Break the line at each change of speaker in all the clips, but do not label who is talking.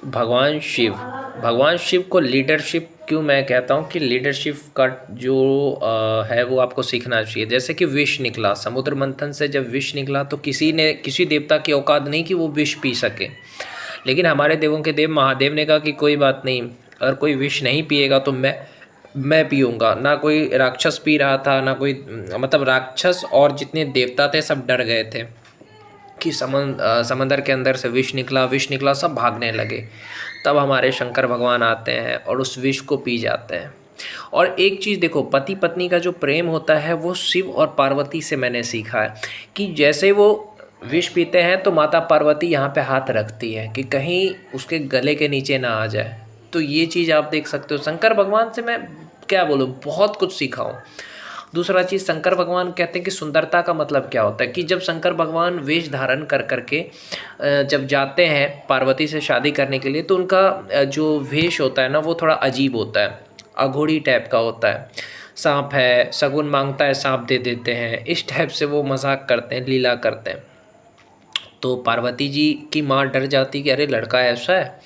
भगवान शिव को लीडरशिप क्यों मैं कहता हूँ कि लीडरशिप का जो है वो आपको सीखना चाहिए। जैसे कि विष निकला समुद्र मंथन से, जब विष निकला तो किसी देवता की औकात नहीं कि वो विष पी सके, लेकिन हमारे देवों के देव महादेव ने कहा कि कोई बात नहीं, अगर कोई विष नहीं पिएगा तो मैं पीऊँगा। ना कोई राक्षस पी रहा था, ना कोई मतलब राक्षस और जितने देवता थे सब डर गए थे कि समंदर के अंदर से विष निकला, सब भागने लगे। तब हमारे शंकर भगवान आते हैं और उस विष को पी जाते हैं। और एक चीज़ देखो, पति पत्नी का जो प्रेम होता है वो शिव और पार्वती से मैंने सीखा है कि जैसे वो विष पीते हैं तो माता पार्वती यहाँ पे हाथ रखती है कि कहीं उसके गले के नीचे ना आ जाए। तो ये चीज़ आप देख सकते हो, शंकर भगवान से मैं क्या बोलूँ, बहुत कुछ सीखा हूँ। दूसरा चीज़, शंकर भगवान कहते हैं कि सुंदरता का मतलब क्या होता है, कि जब शंकर भगवान वेश धारण कर करके जब जाते हैं पार्वती से शादी करने के लिए, तो उनका जो वेश होता है ना वो थोड़ा अजीब होता है, अघोड़ी टाइप का होता है। सांप है, शगुन मांगता है सांप दे देते हैं, इस टाइप से वो मजाक करते हैं, लीला करते हैं। तो पार्वती जी की माँ डर जाती कि अरे लड़का ऐसा है।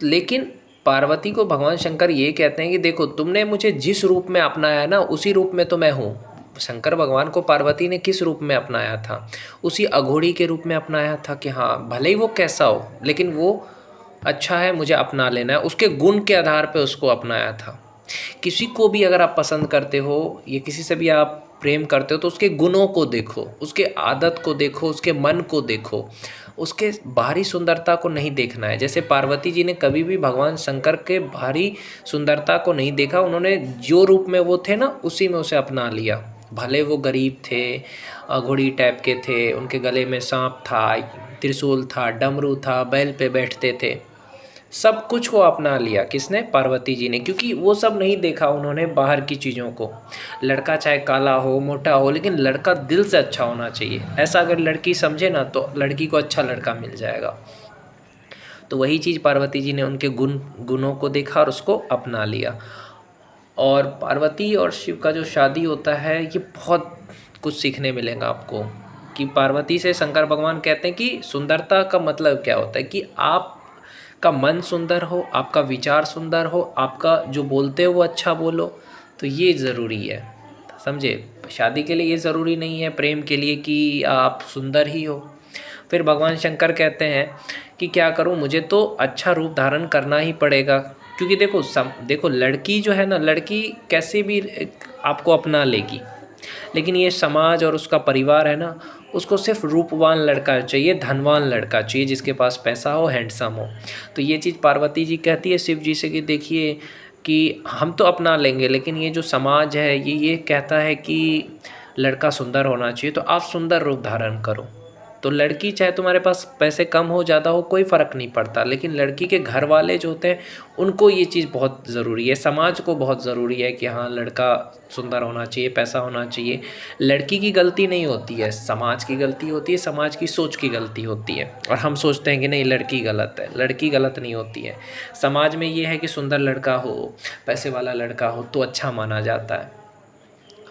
लेकिन पार्वती को भगवान शंकर ये कहते हैं कि देखो तुमने मुझे जिस रूप में अपनाया ना उसी रूप में तो मैं हूँ। शंकर भगवान को पार्वती ने किस रूप में अपनाया था, उसी अघोड़ी के रूप में अपनाया था कि हाँ भले ही वो कैसा हो लेकिन वो अच्छा है, मुझे अपना लेना है, उसके गुण के आधार पे उसको अपनाया था। किसी को भी अगर आप पसंद करते हो या किसी से भी आप प्रेम करते हो तो उसके गुणों को देखो, उसके आदत को देखो, उसके मन को देखो, उसके बाहरी सुंदरता को नहीं देखना है। जैसे पार्वती जी ने कभी भी भगवान शंकर के बाहरी सुंदरता को नहीं देखा, उन्होंने जो रूप में वो थे ना उसी में उसे अपना लिया। भले वो गरीब थे, घोड़ी टाइप के थे, उनके गले में सांप था, त्रिशूल था, डमरू था, बैल पे बैठते थे, सब कुछ को अपना लिया किसने, पार्वती जी ने, क्योंकि वो सब नहीं देखा उन्होंने बाहर की चीज़ों को। लड़का चाहे काला हो मोटा हो लेकिन लड़का दिल से अच्छा होना चाहिए, ऐसा अगर लड़की समझे ना तो लड़की को अच्छा लड़का मिल जाएगा। तो वही चीज़ पार्वती जी ने उनके गुणों को देखा और उसको अपना लिया। और पार्वती और शिव का जो शादी होता है ये बहुत कुछ सीखने मिलेगा आपको, कि पार्वती से शंकर भगवान कहते हैं कि सुंदरता का मतलब क्या होता है, कि आप का मन सुंदर हो, आपका विचार सुंदर हो, आपका जो बोलते हो वो अच्छा बोलो, तो ये ज़रूरी है। समझे, शादी के लिए ये ज़रूरी नहीं है, प्रेम के लिए कि आप सुंदर ही हो। फिर भगवान शंकर कहते हैं कि क्या करूं, मुझे तो अच्छा रूप धारण करना ही पड़ेगा, क्योंकि देखो लड़की जो है ना, लड़की कैसे भी आपको अपना लेगी, लेकिन ये समाज और उसका परिवार है ना, उसको सिर्फ रूपवान लड़का चाहिए, धनवान लड़का चाहिए, जिसके पास पैसा हो, हैंडसम हो। तो ये चीज़ पार्वती जी कहती है शिव जी से कि देखिए कि हम तो अपना लेंगे लेकिन ये जो समाज है ये कहता है कि लड़का सुंदर होना चाहिए, तो आप सुंदर रूप धारण करो। तो लड़की चाहे तुम्हारे पास पैसे कम हो ज़्यादा हो कोई फ़र्क नहीं पड़ता, लेकिन लड़की के घर वाले जो होते हैं उनको ये चीज़ बहुत ज़रूरी है, समाज को बहुत ज़रूरी है कि हाँ लड़का सुंदर होना चाहिए, पैसा होना चाहिए। लड़की की गलती नहीं होती है, समाज की गलती होती है, समाज की सोच की गलती होती है। और हम सोचते हैं कि नहीं लड़की गलत है, लड़की गलत नहीं होती है। समाज में ये है कि सुंदर लड़का हो, पैसे वाला लड़का हो तो अच्छा माना जाता है।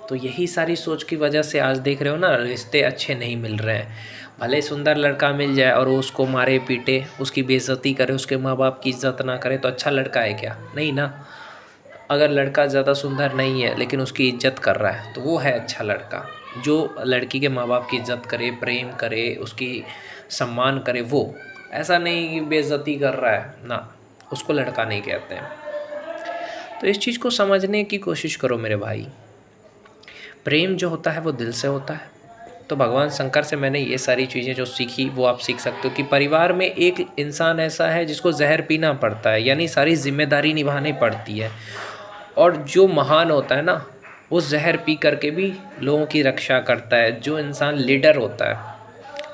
तो यही सारी सोच की वजह से आज देख रहे हो ना, रिश्ते अच्छे नहीं मिल रहे हैं। भले सुंदर लड़का मिल जाए और वो उसको मारे पीटे, उसकी बेइज्जती करे, उसके माँ बाप की इज्जत ना करे, तो अच्छा लड़का है क्या? नहीं ना। अगर लड़का ज़्यादा सुंदर नहीं है लेकिन उसकी इज्जत कर रहा है तो वो है अच्छा लड़का। जो लड़की के माँ बाप की इज्जत करे, प्रेम करे, उसकी सम्मान करे, वो ऐसा नहीं कि बेइज्जती कर रहा है ना, उसको लड़का नहीं कहते हैं। तो इस चीज़ को समझने की कोशिश करो मेरे भाई। प्रेम जो होता है वो दिल से होता है। तो भगवान शंकर से मैंने ये सारी चीज़ें जो सीखी वो आप सीख सकते हो, कि परिवार में एक इंसान ऐसा है जिसको जहर पीना पड़ता है, यानी सारी जिम्मेदारी निभानी पड़ती है। और जो महान होता है ना वो जहर पी करके भी लोगों की रक्षा करता है। जो इंसान लीडर होता है,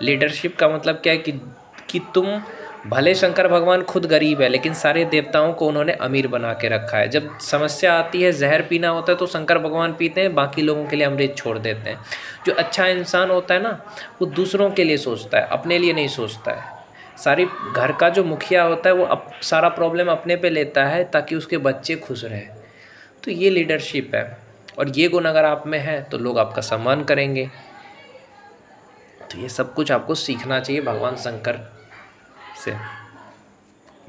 लीडरशिप का मतलब क्या है कि तुम, भले शंकर भगवान खुद गरीब है लेकिन सारे देवताओं को उन्होंने अमीर बना के रखा है। जब समस्या आती है, जहर पीना होता है, तो शंकर भगवान पीते हैं, बाकी लोगों के लिए अमृत छोड़ देते हैं। जो अच्छा इंसान होता है ना वो दूसरों के लिए सोचता है, अपने लिए नहीं सोचता है। सारी घर का जो मुखिया होता है वो सारा प्रॉब्लम अपने पे लेता है ताकि उसके बच्चे खुश रहें। तो ये लीडरशिप है, और ये गुण अगर आप में है तो लोग आपका सम्मान करेंगे। तो ये सब कुछ आपको सीखना चाहिए भगवान शंकर से।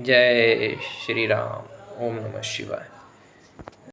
जय श्री राम। ओम नमः शिवाय।